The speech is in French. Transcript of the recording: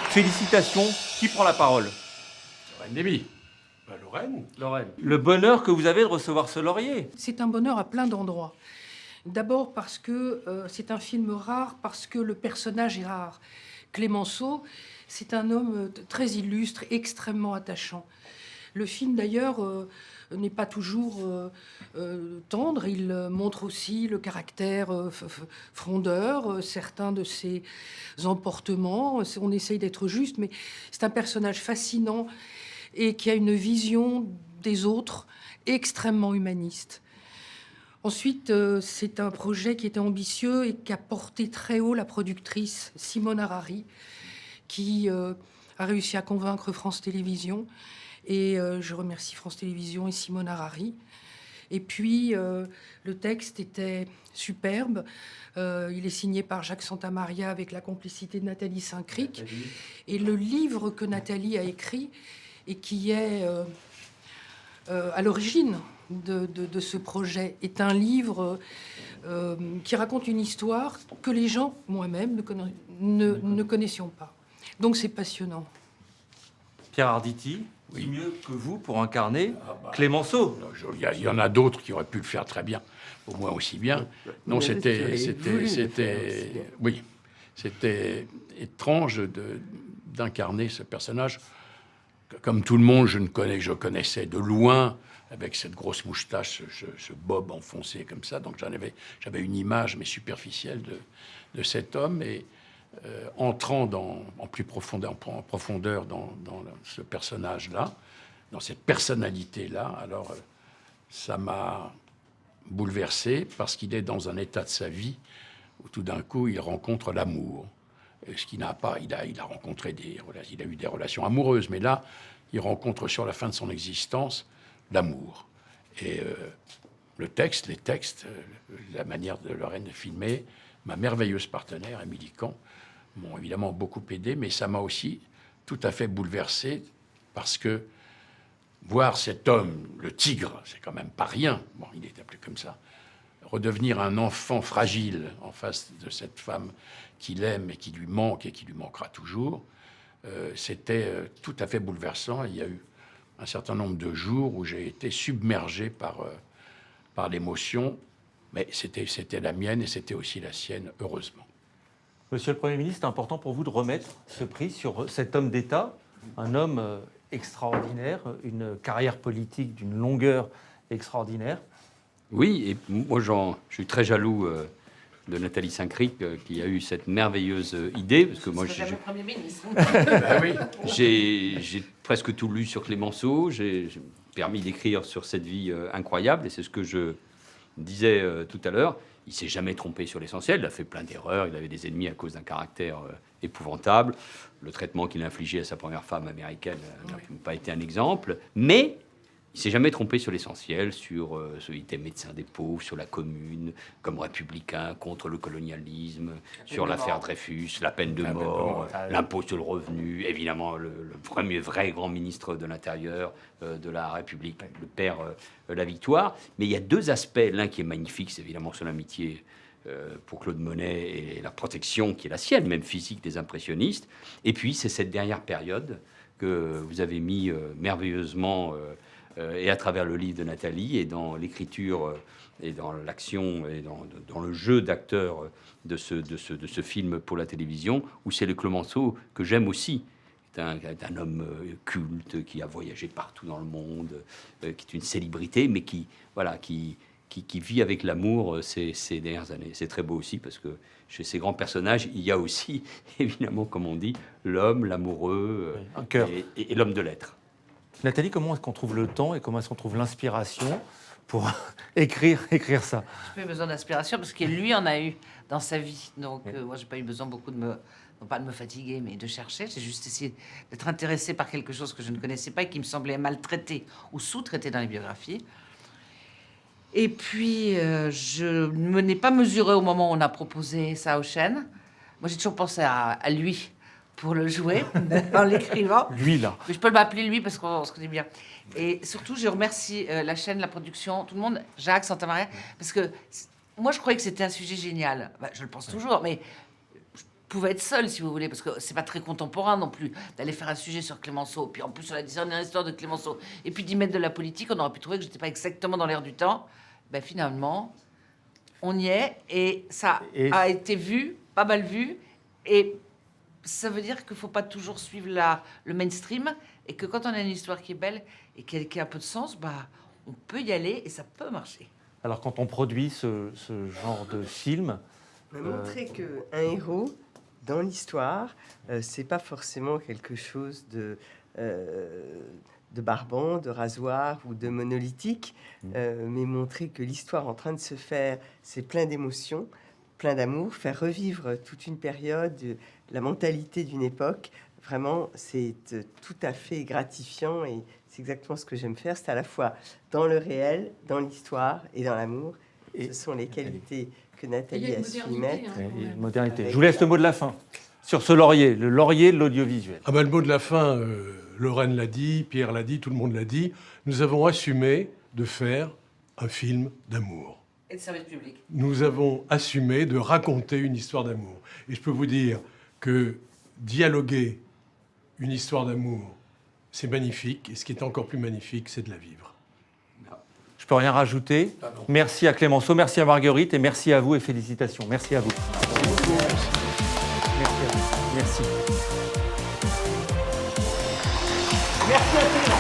Félicitations. Qui prend la parole? Lorraine Lévy. Lorraine. Le bonheur que vous avez de recevoir ce laurier. C'est un bonheur à plein d'endroits. D'abord parce que c'est un film rare, parce que le personnage est rare. Clémenceau, c'est un homme très illustre, extrêmement attachant. Le film, d'ailleurs, n'est pas toujours tendre. Il montre aussi le caractère frondeur, certains de ses emportements. On essaye d'être juste, mais c'est un personnage fascinant et qui a une vision des autres extrêmement humaniste. Ensuite, c'est un projet qui était ambitieux et qui a porté très haut la productrice Simone Harari, qui a réussi à convaincre France Télévisions. Et je remercie France Télévisions et Simone Harari. Et puis, le texte était superbe. Il est signé par Jacques Santamaria avec la complicité de Nathalie Saint-Cric. Et le livre que Nathalie a écrit et qui est à l'origine de ce projet est un livre qui raconte une histoire que les gens, moi-même, ne connaissions pas. Donc c'est passionnant. Pierre Arditi, Oui. qui mieux que vous pour incarner Clémenceau? Il y en a d'autres qui auraient pu le faire très bien, au moins aussi bien. Non, c'était étrange d'incarner ce personnage. Comme tout le monde, je connaissais de loin, avec cette grosse moustache, ce bob enfoncé comme ça. Donc j'avais une image, mais superficielle, de cet homme. Et entrant en profondeur dans ce personnage-là, dans cette personnalité-là, alors ça m'a bouleversé parce qu'il est dans un état de sa vie où tout d'un coup il rencontre l'amour. Ce qu'il n'a pas, il a rencontré il a eu des relations amoureuses, mais là il rencontre sur la fin de son existence l'amour. Et les textes, la manière de Lorraine de filmer, ma merveilleuse partenaire Émilie Kahn, m'ont évidemment beaucoup aidé, mais ça m'a aussi tout à fait bouleversé parce que voir cet homme, le tigre, c'est quand même pas rien. Bon, il est appelé comme ça. Redevenir un enfant fragile en face de cette femme qu'il aime et qui lui manque et qui lui manquera toujours, c'était tout à fait bouleversant. Il y a eu un certain nombre de jours où j'ai été submergé par l'émotion, mais c'était la mienne et c'était aussi la sienne, heureusement. Monsieur le Premier ministre, c'est important pour vous de remettre ce prix sur cet homme d'État, un homme extraordinaire, une carrière politique d'une longueur extraordinaire. Oui, et moi je suis très jaloux de Nathalie Saint-Cric qui a eu cette merveilleuse idée, parce que moi Premier ministre. j'ai presque tout lu sur Clémenceau, j'ai permis d'écrire sur cette vie incroyable, et c'est ce que je disais tout à l'heure. Il s'est jamais trompé sur l'essentiel, il a fait plein d'erreurs, il avait des ennemis à cause d'un caractère épouvantable. Le traitement qu'il a infligé à sa première femme américaine n'a pas été un exemple, mais il s'est jamais trompé sur l'essentiel, il était médecin des pauvres, sur la commune, comme républicain, contre le colonialisme, sur l'affaire Dreyfus, la peine de mort, l'impôt sur le revenu, évidemment le premier vrai grand ministre de l'Intérieur de la République, le père la victoire. Mais il y a deux aspects, l'un qui est magnifique, c'est évidemment son amitié pour Claude Monet et la protection qui est la sienne, même physique, des impressionnistes. Et puis c'est cette dernière période que vous avez mis merveilleusement... et à travers le livre de Nathalie, et dans l'écriture, et dans l'action, et dans le jeu d'acteur de ce film pour la télévision, où c'est le Clémenceau que j'aime aussi. C'est un homme culte, qui a voyagé partout dans le monde, qui est une célébrité, mais qui vit avec l'amour ces dernières années. C'est très beau aussi, parce que chez ces grands personnages, il y a aussi, évidemment, comme on dit, l'homme, l'amoureux, un cœur. Et l'homme de lettres. Nathalie, comment est-ce qu'on trouve le temps et comment est-ce qu'on trouve l'inspiration pour écrire ça? J'ai pas eu besoin d'inspiration parce que lui en a eu dans sa vie. Donc moi, j'ai pas eu besoin beaucoup non pas de me fatiguer, mais de chercher. J'ai juste essayé d'être intéressée par quelque chose que je ne connaissais pas et qui me semblait maltraité ou sous-traité dans les biographies. Et puis, je ne me n'ai pas mesuré au moment où on a proposé ça aux chaînes. Moi, j'ai toujours pensé à lui pour le jouer en l'écrivant. Lui, là. Mais je peux m'appeler lui parce qu'on se connaît bien. Et surtout, je remercie la chaîne, la production, tout le monde, Jacques Santamaria, parce que moi, je croyais que c'était un sujet génial. Bah, je le pense toujours, mais pouvait être seul, si vous voulez, parce que c'est pas très contemporain non plus d'aller faire un sujet sur Clémenceau, puis en plus sur la dernière histoire de Clémenceau, et puis d'y mettre de la politique. On aurait pu trouver que j'étais pas exactement dans l'air du temps. Ben finalement, on y est, et ça a été vu, pas mal vu, et ça veut dire qu'il faut pas toujours suivre le mainstream, et que quand on a une histoire qui est belle et qui a un peu de sens, bah, on peut y aller et ça peut marcher. Alors quand on produit ce genre de film... Montrer qu'un héros, dans l'histoire, c'est pas forcément quelque chose de barbant, de rasoir ou de monolithique, mais montrer que l'histoire en train de se faire, c'est plein d'émotions, plein d'amour, faire revivre toute une période, la mentalité d'une époque. Vraiment, c'est tout à fait gratifiant et c'est exactement ce que j'aime faire. C'est à la fois dans le réel, dans l'histoire et dans l'amour. Ce sont les qualités que Nathalie a su y mettre. Modernité. Je vous laisse le mot de la fin sur ce laurier, le laurier de l'audiovisuel. Ah ben, le mot de la fin, Lorraine l'a dit, Pierre l'a dit, tout le monde l'a dit. Nous avons assumé de faire un film d'amour. Et de service public. Nous avons assumé de raconter une histoire d'amour. Et je peux vous dire que dialoguer une histoire d'amour, c'est magnifique. Et ce qui est encore plus magnifique, c'est de la vivre. Je peux rien rajouter. Merci à Clémenceau, merci à Marguerite et merci à vous et félicitations. Merci à vous. Merci à vous. Merci. Merci à tous.